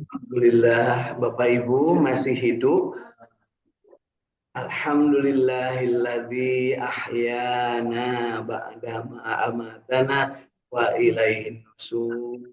Alhamdulillah, Bapak Ibu masih hidup. Alhamdulillahilladzi ahyana ba'da ma amatana wa ilaihin nusur.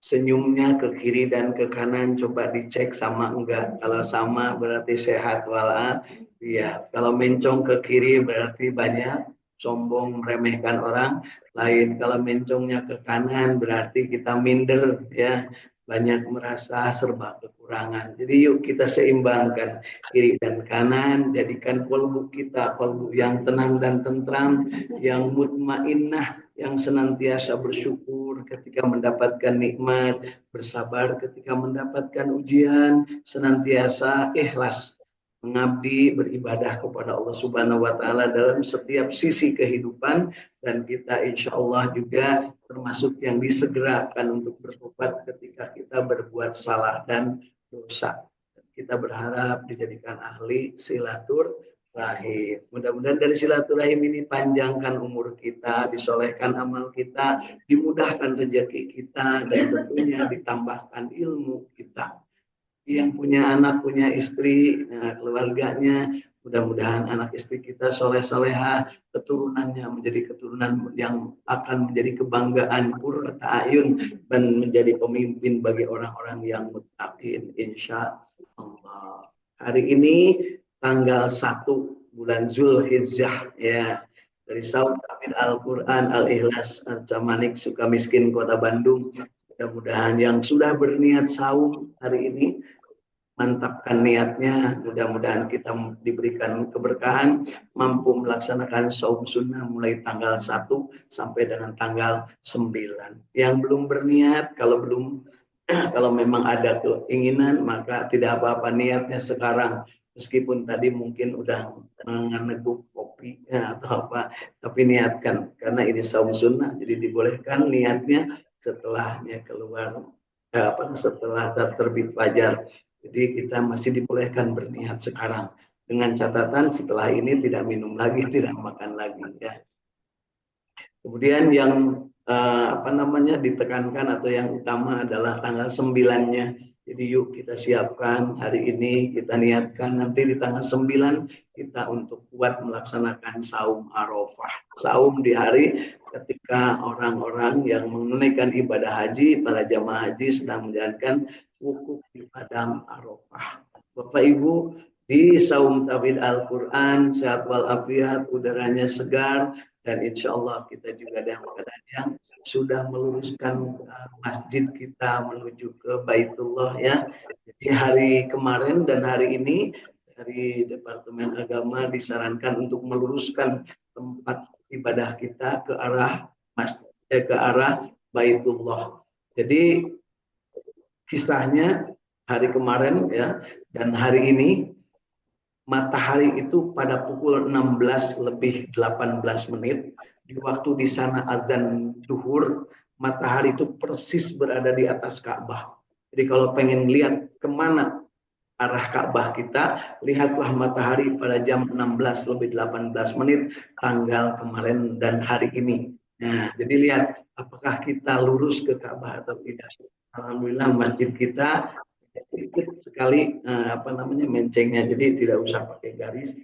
Senyumnya ke kiri dan ke kanan coba dicek sama enggak. Kalau sama berarti sehat walafiat. Kalau mencong ke kiri berarti banyak sombong meremehkan orang lain. Kalau mencongnya ke kanan berarti kita minder ya, banyak merasa serba kekurangan. Jadi yuk kita seimbangkan kiri dan kanan, jadikan kalbu kita kalbu yang tenang dan tentram, yang mutmainnah, yang senantiasa bersyukur ketika mendapatkan nikmat, bersabar ketika mendapatkan ujian, senantiasa ikhlas mengabdi beribadah kepada Allah Subhanahu wa taala dalam setiap sisi kehidupan, dan kita insya Allah juga termasuk yang disegerakan untuk bertobat ketika kita berbuat salah dan dosa. Kita berharap dijadikan ahli silaturahim. Mudah-mudahan dari silaturahim ini panjangkan umur kita, disolehkan amal kita, dimudahkan rezeki kita, dan tentunya ditambahkan ilmu kita. Yang punya anak, punya istri, keluarganya, mudah-mudahan anak istri kita soleh-soleha, keturunannya menjadi keturunan yang akan menjadi kebanggaan qurrata ayun dan menjadi pemimpin bagi orang-orang yang muttaqin insya Allah. Hari ini tanggal 1 bulan Zulhijjah ya, dari Saum Tahfidz Al-Quran Al-Ikhlas Camanik Sukamiskin Kota Bandung. Mudah-mudahan yang sudah berniat saum hari ini mantapkan niatnya, mudah-mudahan kita diberikan keberkahan, mampu melaksanakan saum sunnah mulai tanggal 1 sampai dengan tanggal 9. Yang belum berniat, kalau memang ada keinginan, maka tidak apa-apa niatnya sekarang. Meskipun tadi mungkin udah meneguk kopi ya, atau apa, tapi niatkan karena ini saum sunnah, jadi dibolehkan niatnya setelahnya keluar setelah terbit fajar. Jadi kita masih dibolehkan berniat sekarang, dengan catatan setelah ini tidak minum lagi, tidak makan lagi ya. Kemudian yang ditekankan atau yang utama adalah tanggal 9-nya. Jadi yuk kita siapkan hari ini, kita niatkan nanti di tanggal 9 kita untuk kuat melaksanakan saum Arafah. Saum di hari ketika orang-orang yang menunaikan ibadah haji, para jamaah haji sedang menjalankan wukuf di padang Arafah. Bapak Ibu, di saum Tahfidz Al-Quran, sehat walafiat, udaranya segar, dan insya Allah kita juga dalam keadaan yang sudah meluruskan masjid kita menuju ke Baitullah ya. Jadi hari kemarin dan hari ini dari Departemen Agama disarankan untuk meluruskan tempat ibadah kita ke arah masjid, ke arah Baitullah. Jadi kisahnya hari kemarin ya dan hari ini, matahari itu pada pukul 16 lebih 18 menit di waktu di sana azan duhur, matahari itu persis berada di atas Ka'bah. Jadi kalau pengen lihat kemana arah Ka'bah kita, lihatlah matahari pada jam 16 lebih 18 menit tanggal kemarin dan hari ini. Nah, jadi lihat apakah kita lurus ke Ka'bah atau tidak. Alhamdulillah masjid kita sedikit sekali mencengnya, jadi tidak usah pakai garis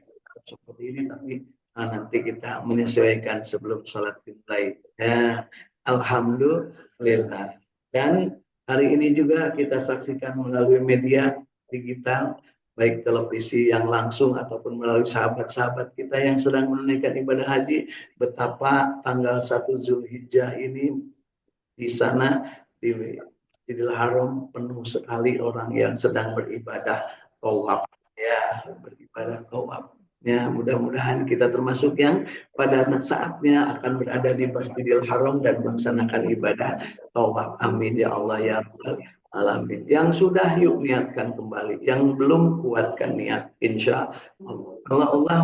seperti ini, tapi nanti kita menyesuaikan sebelum sholat dimulai ya. Alhamdulillah. Dan hari ini juga kita saksikan melalui media digital, baik televisi yang langsung ataupun melalui sahabat-sahabat kita yang sedang menunaikan ibadah haji, betapa tanggal 1 Zulhijjah ini di sana di Masjidil Haram penuh sekali orang yang sedang beribadah tawaf ya, beribadah tawaf ya. Mudah-mudahan kita termasuk yang pada saatnya akan berada di Masjidil Haram dan melaksanakan ibadah tawaf. Amin ya Allah ya Rabbal alamin. Yang sudah yuk niatkan kembali, yang belum kuatkan niat insya Allah. Kalau Allah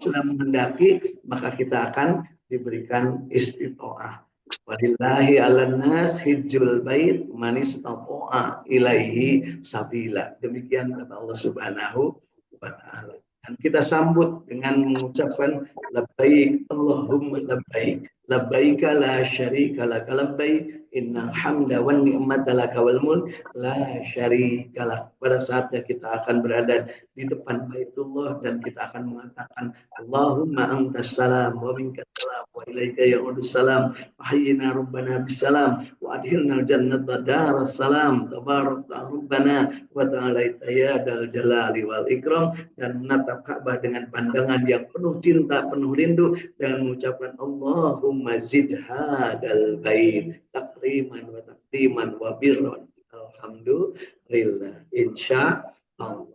sudah menghendaki, maka kita akan diberikan istiqomah. Walillahi ala nas hijjul bait man istata'a ilaihi sabila. Demikian kata Allah Subhanahu wa taala. Dan kita sambut dengan mengucapkan labbaik Allahumma labbaik, labbaik la syarika lak labbaik Innal hamda wan ni'mata laka wal mulk la syarikalah. Pada saatnya kita akan berada di depan Baitullah dan kita akan mengatakan Allahumma antas salam wa minkas salam wa ilaika ya'udus salam wa hayyina rabbana bisalam wa adhilna jannata daras salam tabarakta rabbana wa ta'alaita ya dal jalali wal ikram, dan menatap Ka'bah dengan pandangan yang penuh cinta, penuh rindu, dengan mengucapkan Allahumma zid hadal bait takriman wa takriman wa birran. Alhamdulillah, insya Allah.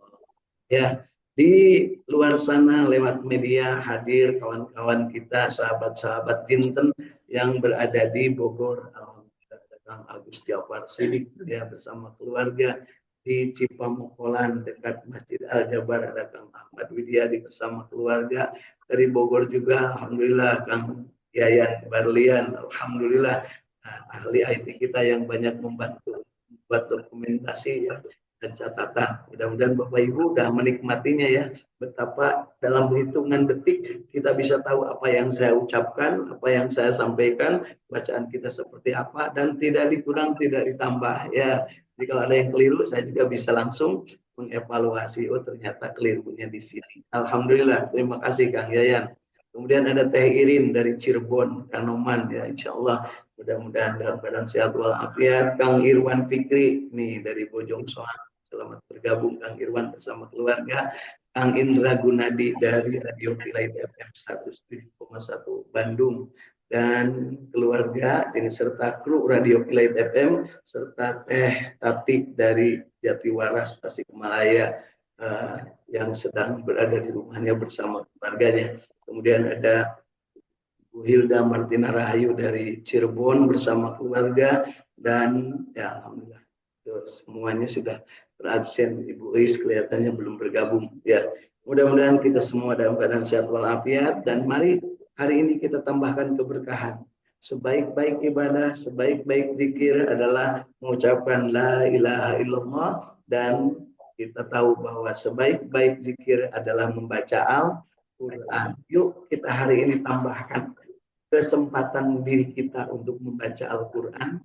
Ya, di luar sana lewat media hadir kawan-kawan kita, sahabat-sahabat Jinten yang berada di Bogor. Alhamdulillah, Kang Agus Jafar Sidik ya bersama keluarga di Cipamokolan dekat Masjid Al Jabar, ada Kang Ahmad Widyadi bersama keluarga. Dari Bogor juga Alhamdulillah Kang Yayan Barlian, Alhamdulillah ahli IT kita yang banyak membantu buat dokumentasi ya dan catatan. Mudah-mudahan Bapak Ibu sudah menikmatinya ya, betapa dalam hitungan detik kita bisa tahu apa yang saya ucapkan, apa yang saya sampaikan, bacaan kita seperti apa, dan tidak dikurang, tidak ditambah ya. Jadi kalau ada yang keliru, saya juga bisa langsung mengevaluasi, oh ternyata kelirunya di sini. Alhamdulillah, terima kasih Kang Yayan. Kemudian ada Teh Irin dari Cirebon, Kanoman ya, insya Allah mudah-mudahan dalam keadaan sehat walafiat. Kang Irwan Fikri nih dari Bojong Soang, selamat bergabung Kang Irwan bersama keluarga. Kang Indra Gunadi dari Radio Kilait FM 107,1 Bandung dan keluarga dengan serta kru Radio Kilait FM serta Teh Tati dari Jatiwaras Tasikmalaya yang sedang berada di rumahnya bersama keluarganya. Kemudian ada Bu Hilda Martina Rahayu dari Cirebon bersama keluarga, dan ya alhamdulillah semuanya sudah berabsen. Ibu Is kelihatannya belum bergabung ya. Mudah-mudahan kita semua dalam keadaan sehat walafiat, dan mari hari ini kita tambahkan keberkahan. Sebaik-baik ibadah, sebaik-baik zikir adalah mengucapkan la ilaha illallah, dan kita tahu bahwa sebaik-baik zikir adalah membaca Al-Quran. Yuk kita hari ini tambahkan kesempatan diri kita untuk membaca Al-Quran,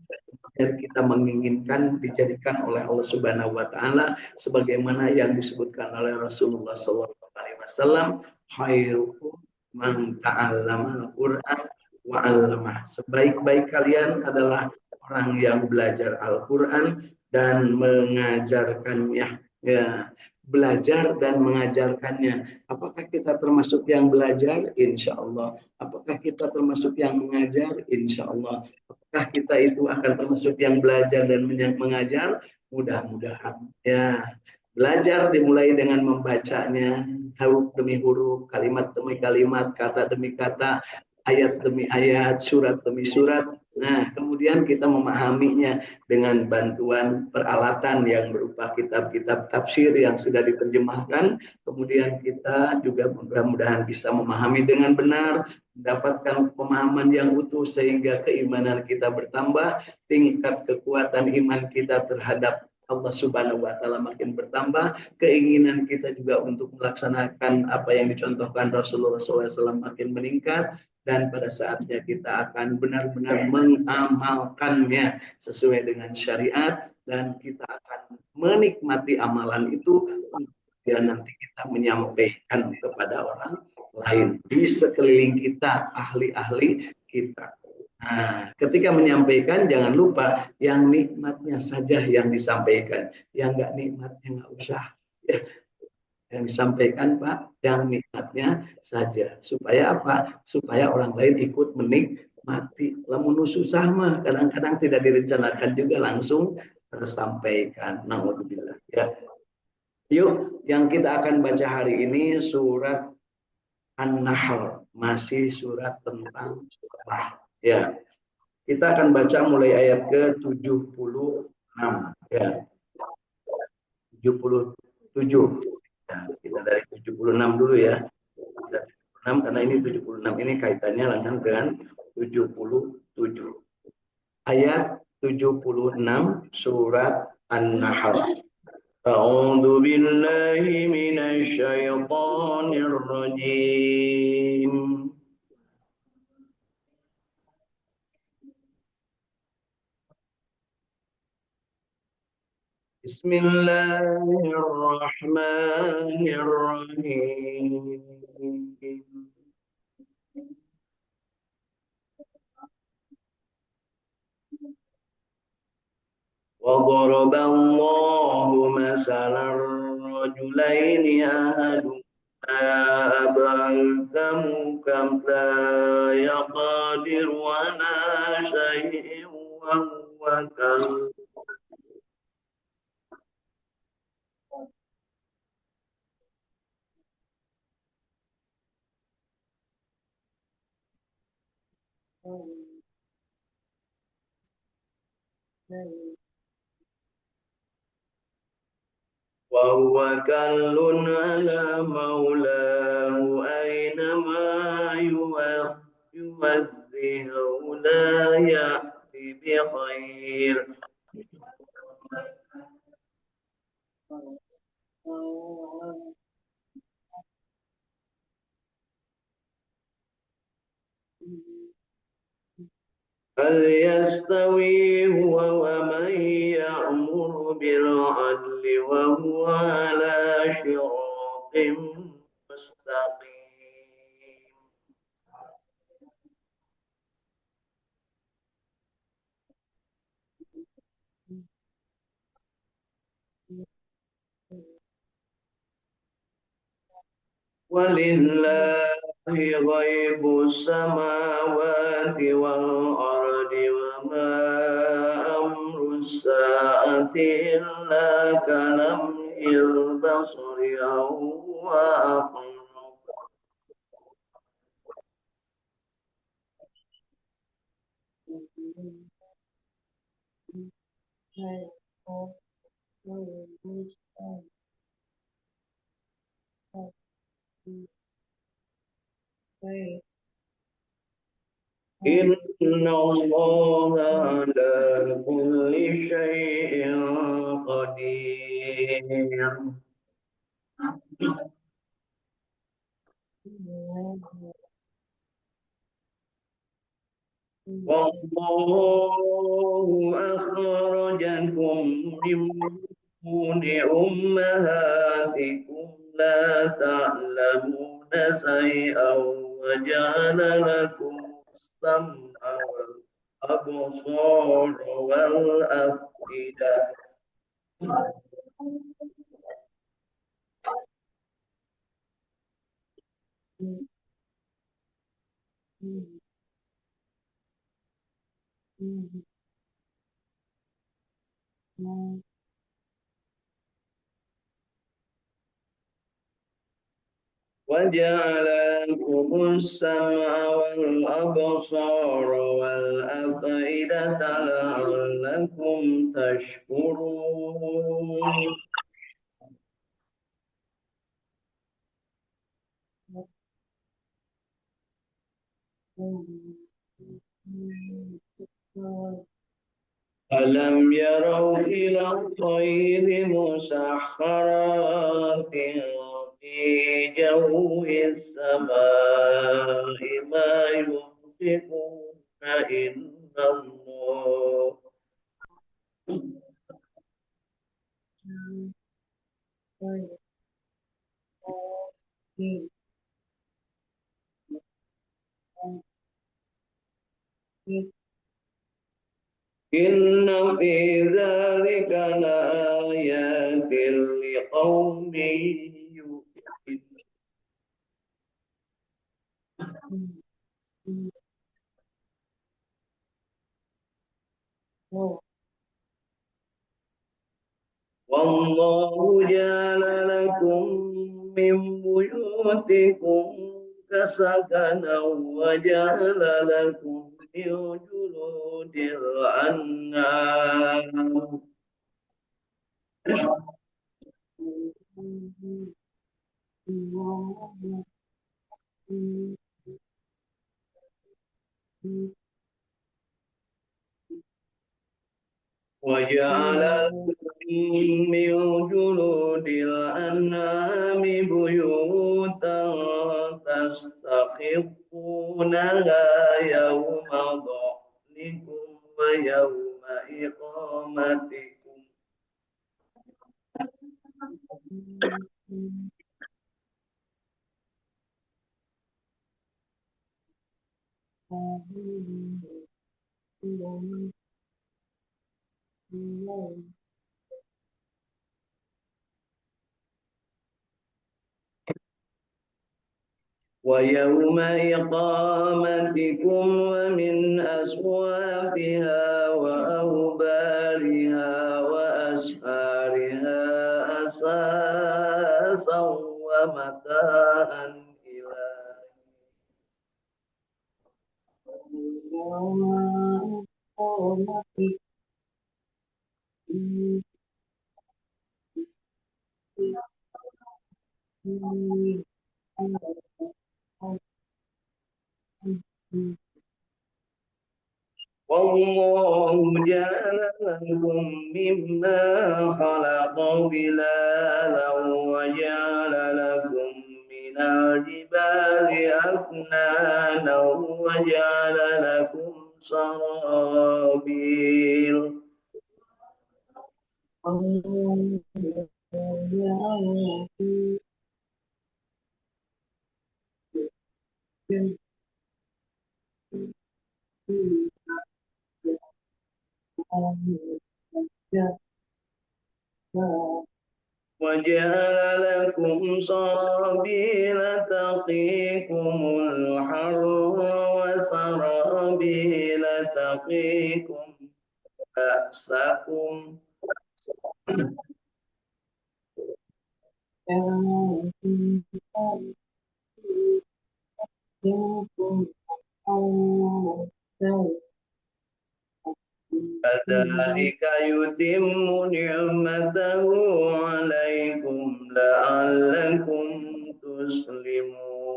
dan kita menginginkan dijadikan oleh Allah Subhanahu wa taala sebagaimana yang disebutkan oleh Rasulullah SAW, khairukum man ta'allama al-Quran wa 'allamah. Sebaik-baik kalian adalah orang yang belajar Al-Quran dan mengajarkannya. Ya, belajar dan mengajarkannya. Apakah kita termasuk yang belajar? Insya Allah. Apakah kita termasuk yang mengajar? Insya Allah. Apakah kita itu akan termasuk yang belajar dan mengajar? Mudah-mudahan. Ya, belajar dimulai dengan membacanya, huruf demi huruf, kalimat demi kalimat, kata demi kata, ayat demi ayat, surat demi surat. Nah, kemudian kita memahaminya dengan bantuan peralatan yang berupa kitab-kitab tafsir yang sudah diterjemahkan. Kemudian kita juga mudah-mudahan bisa memahami dengan benar, mendapatkan pemahaman yang utuh sehingga keimanan kita bertambah, tingkat kekuatan iman kita terhadap Allah Subhanahu wa taala makin bertambah, keinginan kita juga untuk melaksanakan apa yang dicontohkan Rasulullah SAW makin meningkat, dan pada saatnya kita akan benar-benar mengamalkannya sesuai dengan syariat, dan kita akan menikmati amalan itu dan nanti kita menyampaikan kepada orang lain di sekeliling kita, ahli-ahli kita. Nah, ketika menyampaikan jangan lupa yang nikmatnya saja yang disampaikan, yang nggak nikmatnya nggak usah. Ya, yang disampaikan Pak, yang nikmatnya saja. Supaya apa? Supaya orang lain ikut menikmati. Lamun susah mah kadang-kadang tidak direncanakan juga langsung tersampaikan. Naudzubillah. Ya. Yuk, yang kita akan baca hari ini surat An-Nahl, masih surat tentang surah. Ya. Kita akan baca mulai ayat ke-76 ya. 77. Nah, kita dari 76 dulu ya. 76 karena ini 76 ini kaitannya langsung dengan 77. Ayat 76 surat An-Nahl. A'udzu billahi minasy syaithanir rajim. بسم الله الرحمن الرحيم وضرب الله مثلا رجلين أحدهما أبركم كم لا يقدر على شيء وهو كل على مولاه أينما يوجهه لا يأتي بخير هل يستوي هو ومن يأمر بالعدل وهو على صراط مستقيم ولله غيب السماوات والأرض وما أمر الساعة إلا كلمح البصر أو هو أقرب إن الله على كل شيء قدير والله أخرجكم من بطون أمهاتكم لا تعلمون شيئا وجعل لكم السمع والأبصار والأفئدة وجعل لكم السمع والأبصار والأفئدة لعلكم تشكرون ألم يروا إلى الطير مسخرات في جو السماء ما يمسكون إلا الله إن في ذلك لآيات لقوم يؤمنون والله جعل لكم من بيوتكم سكنا وجعل لكم من جلود الأنعام وجعل لكم من جلود الأنعام بيوتا تستخفونها يوم ظعنكم ويوم إقامتكم ويوم إقامتكم ومن أصوافها وأوبارها وأسفارها أساسا ومتاعا إلى والله جعل لكم مما خلق ظلالا وجعل لكم من الجبال أكنانا وجعل لكم سرابيل وجعل لكم سرابيل تقيكم الحر وسرابيل تقيكم بأسكم كذلك يتم نعمته عليكم لعلكم تسلمون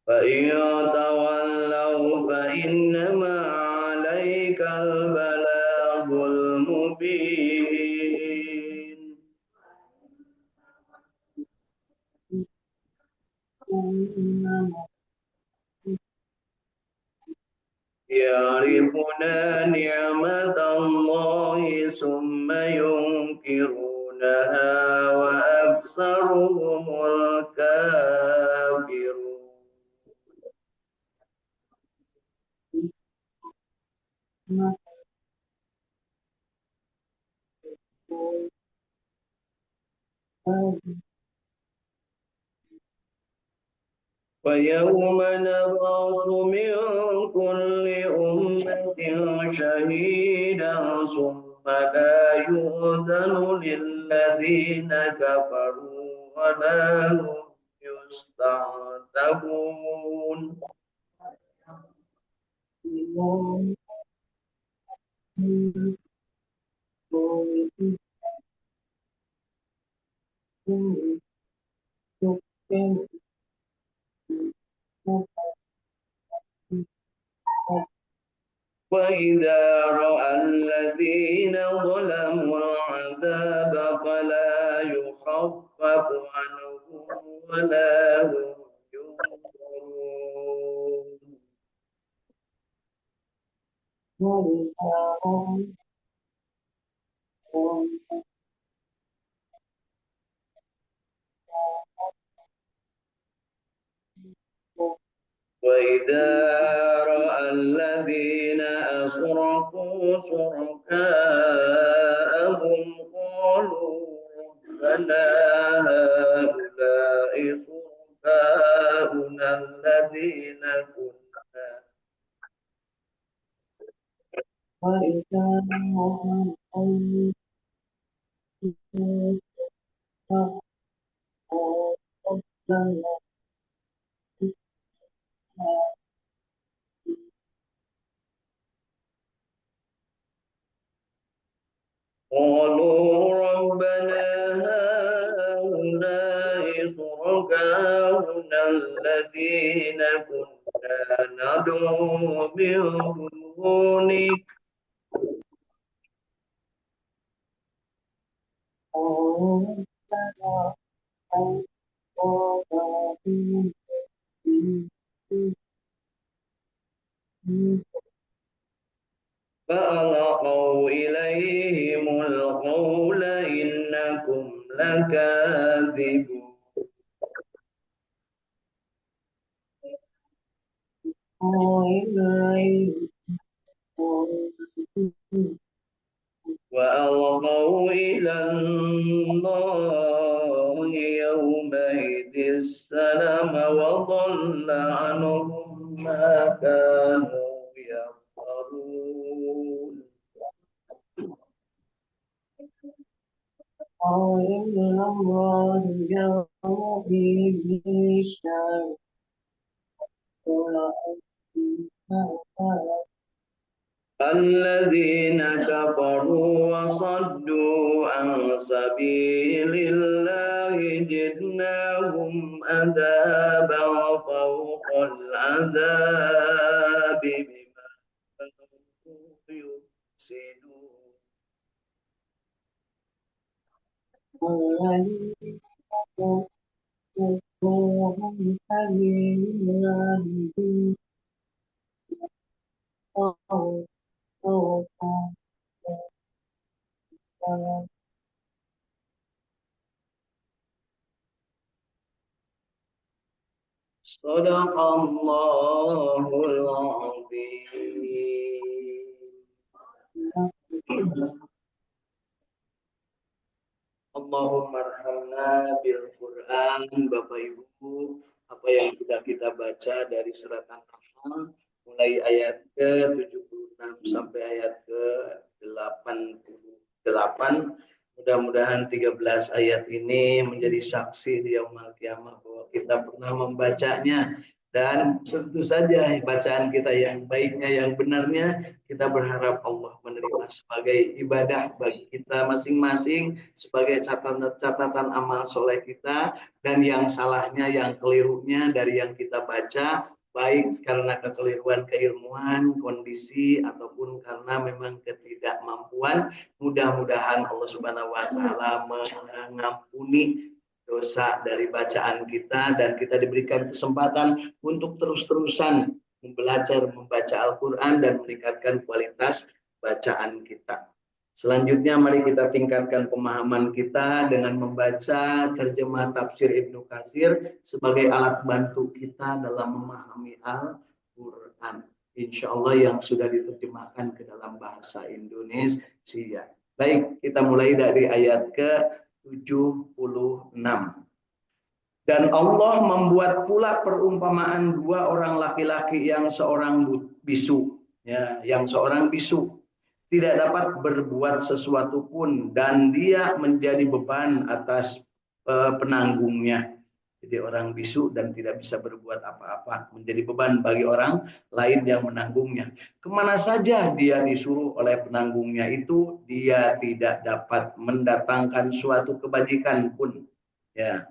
فإن تولوا فإنما عليك البلاغ المبين يعرفون نعمة الله ثم ينكرونها وأكثرهم الكافرون ويوم نبعث من كل أمة شهيدا ثم لا يؤذن للذين كفروا ولا هم يستعتبون وإذا رأى الذين ظلموا العذاب فلا يخفف عنهم ولا هم ينظرون وإذا رأى الذين أشركوا شركاءهم قالوا ربنا هؤلاء شركاؤنا الذين كنا قالوا ربنا هؤلاء شركاؤنا الذين كنا ندعو من دونك فألقوا إليهم القول إنكم لكاذبون وألقوا إلى الله يومئذ السلام وضل عنهم ما كانوا يفترون الذين كفروا وصدوا عن سبيل الله زدناهم عذابا فوق العذاب بما كانوا يفسدون صدق الله العظيم Allahumma arhamna bil Quran. Bapak Ibu, apa yang sudah kita baca dari surat An-Nahl mulai ayat ke-76 sampai ayat ke-88, mudah-mudahan 13 ayat ini menjadi saksi di yaumul kiamah bahwa kita pernah membacanya. Dan tentu saja bacaan kita yang baiknya, yang benarnya, kita berharap Allah menerima sebagai ibadah bagi kita masing-masing, sebagai catatan amal soleh kita, dan yang salahnya, yang kelirunya dari yang kita baca, baik karena kekeliruan keilmuan, kondisi, ataupun karena memang ketidakmampuan, mudah-mudahan Allah Subhanahu wa Ta'ala mengampuni dosa dari bacaan kita, dan kita diberikan kesempatan untuk terus-terusan belajar membaca Al-Quran dan meningkatkan kualitas bacaan kita. Selanjutnya mari kita tingkatkan pemahaman kita dengan membaca terjemah tafsir Ibnu Katsir sebagai alat bantu kita dalam memahami Al-Quran. Insya Allah yang sudah diterjemahkan ke dalam bahasa Indonesia. Baik, kita mulai dari ayat ke-76. Dan Allah membuat pula perumpamaan dua orang laki-laki yang seorang bisu, ya, yang seorang bisu tidak dapat berbuat sesuatu pun dan dia menjadi beban atas penanggungnya. Jadi orang bisu dan tidak bisa berbuat apa-apa, menjadi beban bagi orang lain yang menanggungnya. Kemana saja dia disuruh oleh penanggungnya itu, dia tidak dapat mendatangkan suatu kebajikan pun. Ya,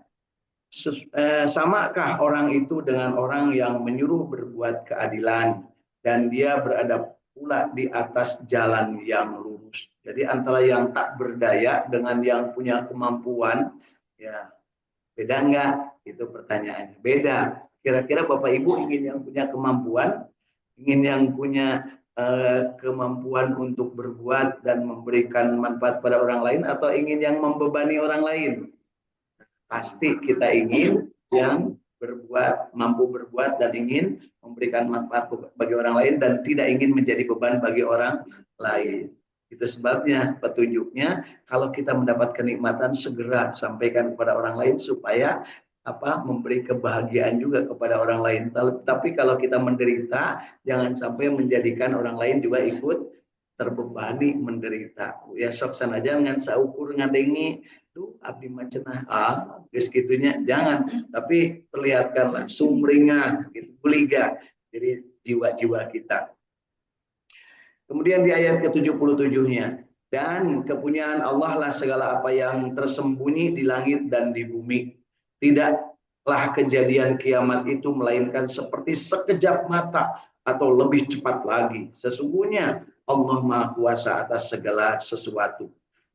samakah orang itu dengan orang yang menyuruh berbuat keadilan dan dia berada pula di atas jalan yang lurus. Jadi antara yang tak berdaya dengan yang punya kemampuan, ya beda enggak? Itu pertanyaannya. Beda. Kira-kira Bapak Ibu ingin yang punya kemampuan, ingin yang punya kemampuan untuk berbuat dan memberikan manfaat pada orang lain, atau ingin yang membebani orang lain? Pasti kita ingin yang mampu berbuat dan ingin memberikan manfaat bagi orang lain dan tidak ingin menjadi beban bagi orang lain. Itu sebabnya petunjuknya, kalau kita mendapat kenikmatan segera sampaikan kepada orang lain supaya memberi kebahagiaan juga kepada orang lain. Tapi kalau kita menderita, jangan sampai menjadikan orang lain juga ikut terbebani menderita. Ya sok sanaja ngan saukur ngadengi tuh abdi macenah geus kitunya, jangan, tapi perlihatkanlah sumringah gitu, buliga jadi jiwa-jiwa kita. Kemudian di ayat ke-77-nya, dan kepunyaan Allah lah segala apa yang tersembunyi di langit dan di bumi. Tidaklah kejadian kiamat itu melainkan seperti sekejap mata atau lebih cepat lagi. Sesungguhnya Allah Maha Kuasa atas segala sesuatu.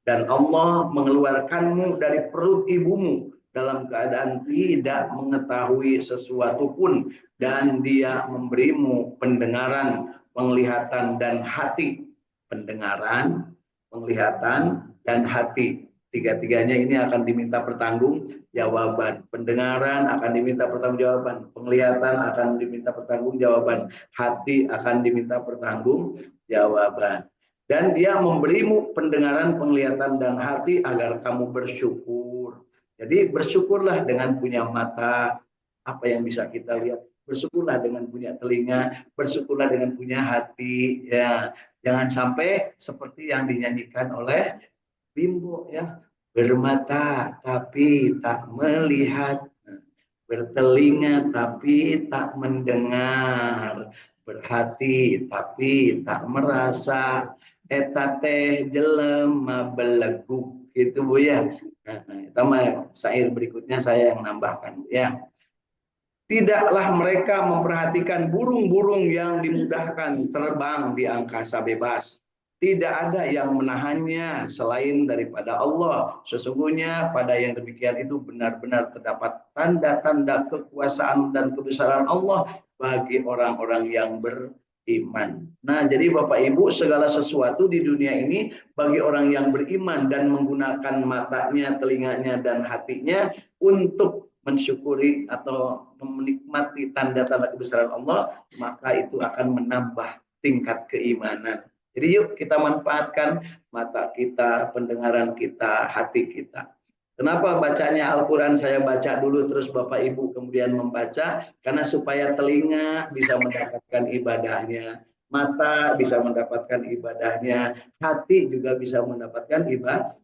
Dan Allah mengeluarkanmu dari perut ibumu dalam keadaan tidak mengetahui sesuatu pun, dan dia memberimu pendengaran, penglihatan, dan hati. Pendengaran, penglihatan, dan hati. Tiga-tiganya ini akan diminta pertanggungjawaban. Pendengaran akan diminta pertanggungjawaban, penglihatan akan diminta pertanggungjawaban, hati akan diminta pertanggungjawaban. Dan dia memberimu pendengaran, penglihatan, dan hati agar kamu bersyukur. Jadi bersyukurlah dengan punya mata, apa yang bisa kita lihat. Bersyukurlah dengan punya telinga, bersyukurlah dengan punya hati. Ya, jangan sampai seperti yang dinyanyikan oleh Bimbo ya, bermata tapi tak melihat, bertelinga tapi tak mendengar, berhati tapi tak merasa, eta teh jelema beleguk gitu Bu ya. Itu mah syair berikutnya saya yang nambahkan ya. Tidaklah mereka memperhatikan burung-burung yang dimudahkan terbang di angkasa bebas. Tidak ada yang menahannya selain daripada Allah. Sesungguhnya pada yang demikian itu benar-benar terdapat tanda-tanda kekuasaan dan kebesaran Allah bagi orang-orang yang beriman. Nah, jadi Bapak Ibu, segala sesuatu di dunia ini bagi orang yang beriman dan menggunakan matanya, telinganya, dan hatinya untuk mensyukuri atau menikmati tanda-tanda kebesaran Allah, maka itu akan menambah tingkat keimanan. Jadi yuk kita manfaatkan mata kita, pendengaran kita, hati kita. Kenapa bacanya Al-Quran saya baca dulu terus Bapak Ibu kemudian membaca? Karena supaya telinga bisa mendapatkan ibadahnya, mata bisa mendapatkan ibadahnya, hati juga bisa mendapatkan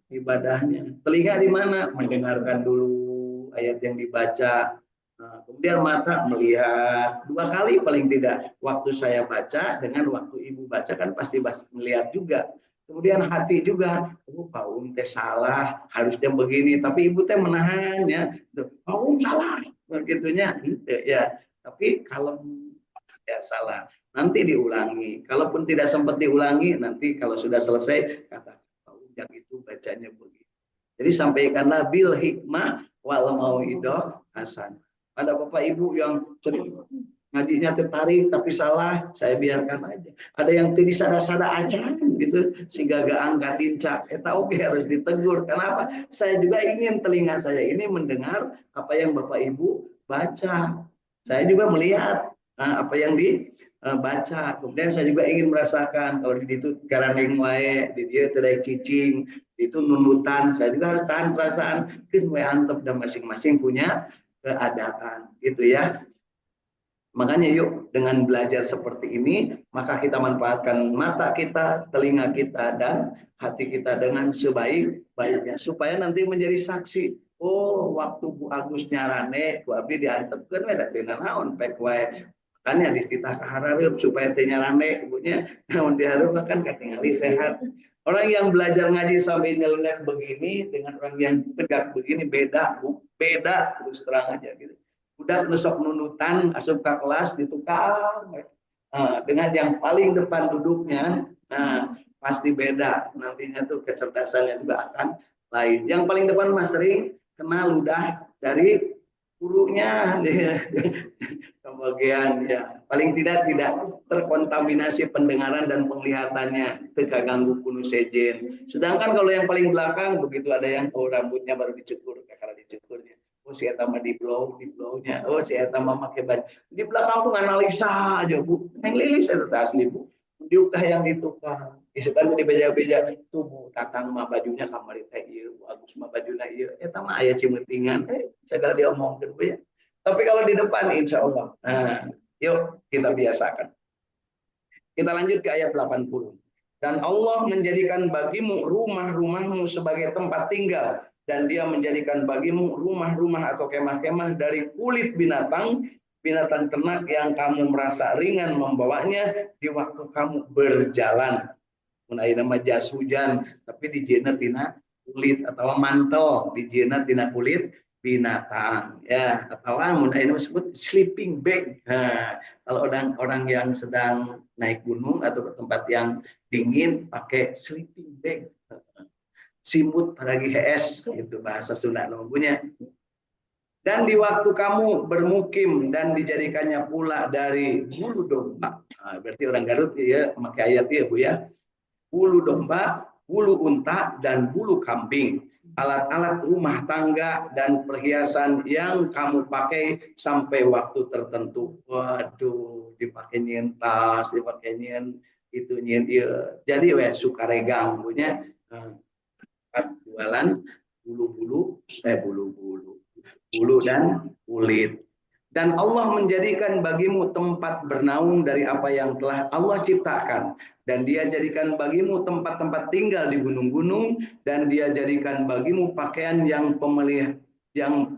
ibadahnya. Telinga di mana? Mendengarkan dulu ayat yang dibaca. Nah, kemudian mata melihat 2 kali paling tidak. Waktu saya baca dengan waktu ibu baca kan pasti melihat juga. Kemudian hati juga, Pak teh salah, harusnya begini. Tapi ibu teh menahannya. Pak salah, begitunya gitu ya. Tapi kalau ya salah, nanti diulangi. Kalaupun tidak sempat diulangi, nanti kalau sudah selesai kata Pak yang itu bacanya begini. Jadi sampaikanlah bil hikmah wal mau'idah hasan. Ada Bapak Ibu yang ngajinya tertarik tapi salah, saya biarkan aja. Ada yang tadi sada-sada aja gitu sehingga gak angkatin cak. Oke harus ditegur. Kenapa? Saya juga ingin telinga saya ini mendengar apa yang Bapak Ibu baca. Saya juga melihat apa yang dibaca. Kemudian saya juga ingin merasakan kalau di itu garaneng wae, di dia tidak cicing, itu nunutan. Saya juga harus tahan perasaan. Kan wae antep dan masing-masing punya keadaan gitu ya. Makanya yuk dengan belajar seperti ini, maka kita manfaatkan mata kita, telinga kita, dan hati kita dengan sebaik-baiknya. Supaya nanti menjadi saksi. Oh, waktu Bu Agus nyarane, Bu Abdi diantepkan, ada tina naon, pek wae. Makanya distitah kaharareup supaya teu nyarane, ibunya, namun diharap kan katingali sehat. Orang yang belajar ngaji sampai nyeleneh begini, dengan orang yang tegak begini, beda, Bu. Beda, terus terang aja gitu. Udah nusok nunutan asup ke kelas ditukar dengan yang paling depan duduknya, nah pasti beda nantinya tuh kecerdasannya juga akan lain. Yang paling depan mas sering kena ludah dari gurunya kebagian ya paling tidak terkontaminasi pendengaran dan penglihatannya terganggu kuno sejen. Sedangkan kalau yang paling belakang begitu ada yang rambutnya baru dicukur karena dicukurnya, oh si eta mah di blow-nya, oh si eta mah make baju di belakang tuh analisa aja Bu, yang lilis itu asli Bu, diukah yang ditukar isu kan tadi beja-beja tubuh tatang mah bajunya kamar teh ieu, Agus mah bajunya ieu, eta mah aya cimetingan segala diomongkeun Bu ya. Tapi kalau di depan insya Allah, nah, yuk kita biasakan. Kita lanjut ke ayat 80. Dan Allah menjadikan bagimu rumah-rumahmu sebagai tempat tinggal. Dan dia menjadikan bagimu rumah-rumah atau kemah-kemah dari kulit binatang, binatang ternak yang kamu merasa ringan membawanya di waktu kamu berjalan. Mulai nama jas hujan, tapi dijieuna tina kulit atau mantel, dijieuna tina kulit binatang ya, atau mulai nama disebut sleeping bag. Nah, kalau orang yang sedang naik gunung atau ke tempat yang dingin pakai sleeping bag, simut paragi HS itu bahasa Sunda namanya. Dan di waktu kamu bermukim dan dijadikannya pula dari bulu domba. Nah, berarti orang Garut ya memakai ayat ya Bu ya. Bulu domba, bulu unta, dan bulu kambing. Alat-alat rumah tangga dan perhiasan yang kamu pakai sampai waktu tertentu. Waduh, dipakai nyen tas, dipakai nyen itu nyen iya. Jadi suka regang punya jualan bulu-bulu, bulu-bulu bulu dan kulit. Dan Allah menjadikan bagimu tempat bernaung dari apa yang telah Allah ciptakan. Dan dia jadikan bagimu tempat-tempat tinggal di gunung-gunung. Dan dia jadikan bagimu pakaian yang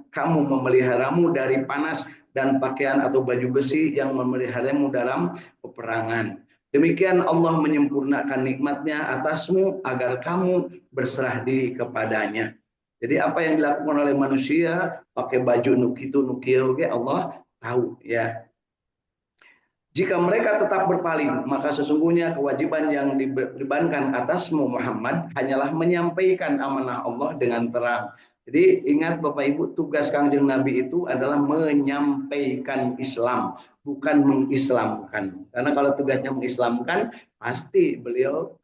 kamu memeliharamu dari panas. Dan pakaian atau baju besi yang memeliharamu dalam peperangan. Demikian Allah menyempurnakan nikmatnya atasmu agar kamu berserah diri kepadanya. Jadi apa yang dilakukan oleh manusia, pakai baju nukitu nukil, Allah tahu ya. Jika mereka tetap berpaling, maka sesungguhnya kewajiban yang dibebankan atasmu Muhammad hanyalah menyampaikan amanah Allah dengan terang. Jadi ingat Bapak Ibu, tugas Kangjeng Nabi itu adalah menyampaikan Islam, bukan mengislamkan. Karena kalau tugasnya mengislamkan, pasti beliau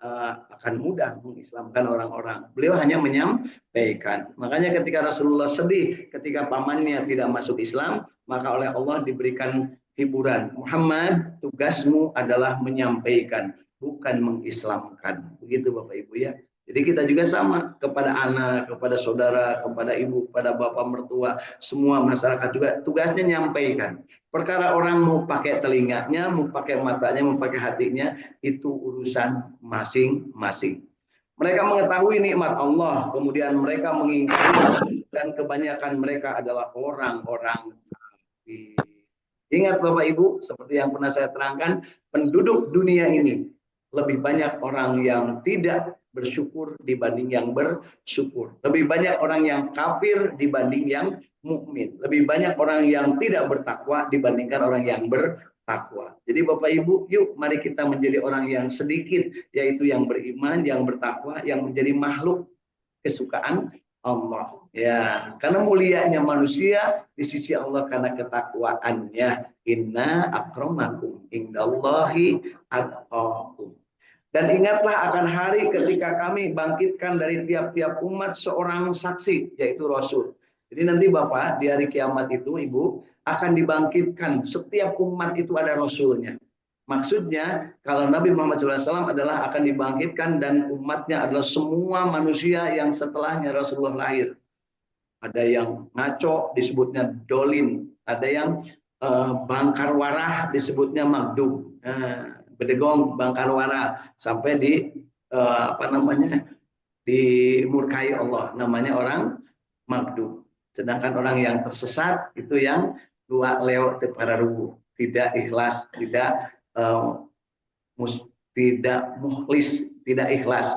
akan mudah mengislamkan orang-orang. Beliau hanya menyampaikan. Makanya ketika Rasulullah sedih ketika pamannya tidak masuk Islam, maka oleh Allah diberikan hiburan. Muhammad, tugasmu adalah menyampaikan, bukan mengislamkan. Begitu Bapak Ibu ya. Jadi kita juga sama kepada anak, kepada saudara, kepada ibu, kepada bapak mertua, semua masyarakat juga tugasnya nyampaikan. Perkara orang mau pakai telinganya, mau pakai matanya, mau pakai hatinya, itu urusan masing-masing. Mereka mengetahui nikmat Allah, kemudian mereka mengingkari, dan kebanyakan mereka adalah orang-orang kafir. Ingat Bapak Ibu, seperti yang pernah saya terangkan, penduduk dunia ini lebih banyak orang yang tidak bersyukur dibanding yang bersyukur. Lebih banyak orang yang kafir dibanding yang mukmin. Lebih banyak orang yang tidak bertakwa dibandingkan orang yang bertakwa. Jadi Bapak Ibu, yuk mari kita menjadi orang yang sedikit, yaitu yang beriman, yang bertakwa, yang menjadi makhluk kesukaan Allah. Ya, karena mulianya manusia di sisi Allah karena ketakwaannya. Inna akramakum indallahi atqakum. Dan ingatlah akan hari ketika kami bangkitkan dari tiap-tiap umat seorang saksi, yaitu Rasul. Jadi nanti Bapak, di hari kiamat itu, Ibu, akan dibangkitkan. Setiap umat itu ada Rasulnya. Maksudnya, kalau Nabi Muhammad SAW adalah akan dibangkitkan dan umatnya adalah semua manusia yang setelahnya Rasulullah lahir. Ada yang ngaco disebutnya dolin, ada yang bangkar warah disebutnya magdum, bedegong bangkar warah sampai di dimurkai Allah, namanya orang magdum. Sedangkan orang yang tersesat itu yang dua leo para rubuh, tidak ikhlas, tidak mukhlis, tidak ikhlas.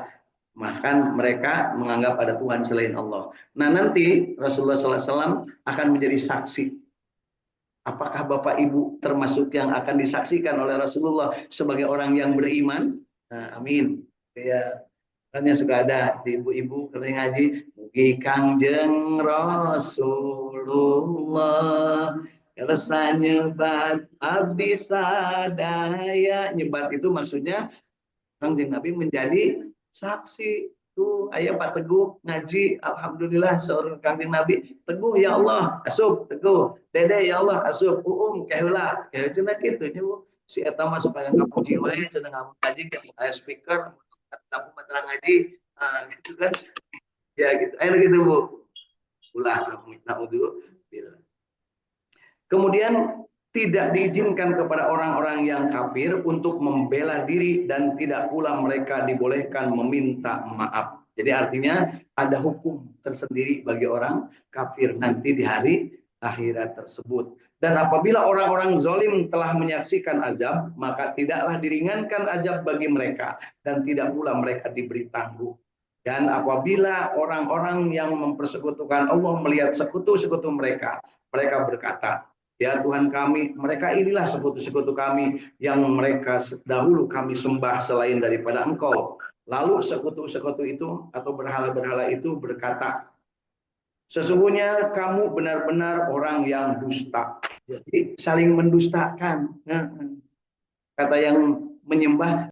Bahkan mereka menganggap ada Tuhan selain Allah. Nah nanti Rasulullah SAW akan menjadi saksi. Apakah Bapak Ibu termasuk yang akan disaksikan oleh Rasulullah sebagai orang yang beriman? Nah, amin. Ya, kan suka ada di ibu-ibu kering ngaji, mugi Kangjeng Rasulullah rasa nyebat abdi sadaya. Nyebat itu maksudnya Kangjeng Nabi menjadi saksi. Tuh ayah Pak Teguh ngaji, alhamdulillah seorang Kangjeng Nabi. Teguh ya Allah, asup Teguh. Dede ya Allah, asup kahula. Kayak cenah kitu nya si eta mah supaya ngapuji wae cenah ngaji ke aya speaker tapi matra ngaji. Gitu kan. Ya gitu. Ayo gitu Bu. Ulah naudzubillah. Kemudian tidak diizinkan kepada orang-orang yang kafir untuk membela diri dan tidak pula mereka dibolehkan meminta maaf. Jadi artinya ada hukum tersendiri bagi orang kafir nanti di hari akhirat tersebut. Dan apabila orang-orang zalim telah menyaksikan azab, maka tidaklah diringankan azab bagi mereka dan tidak pula mereka diberi tangguh. Dan apabila orang-orang yang mempersekutukan Allah melihat sekutu-sekutu mereka, mereka berkata, ya Tuhan kami, mereka inilah sekutu-sekutu kami yang mereka dahulu kami sembah selain daripada Engkau. Lalu sekutu-sekutu itu atau berhala-berhala itu berkata, Sesungguhnya kamu benar-benar orang yang dusta. Jadi saling mendustakan. Kata yang menyembah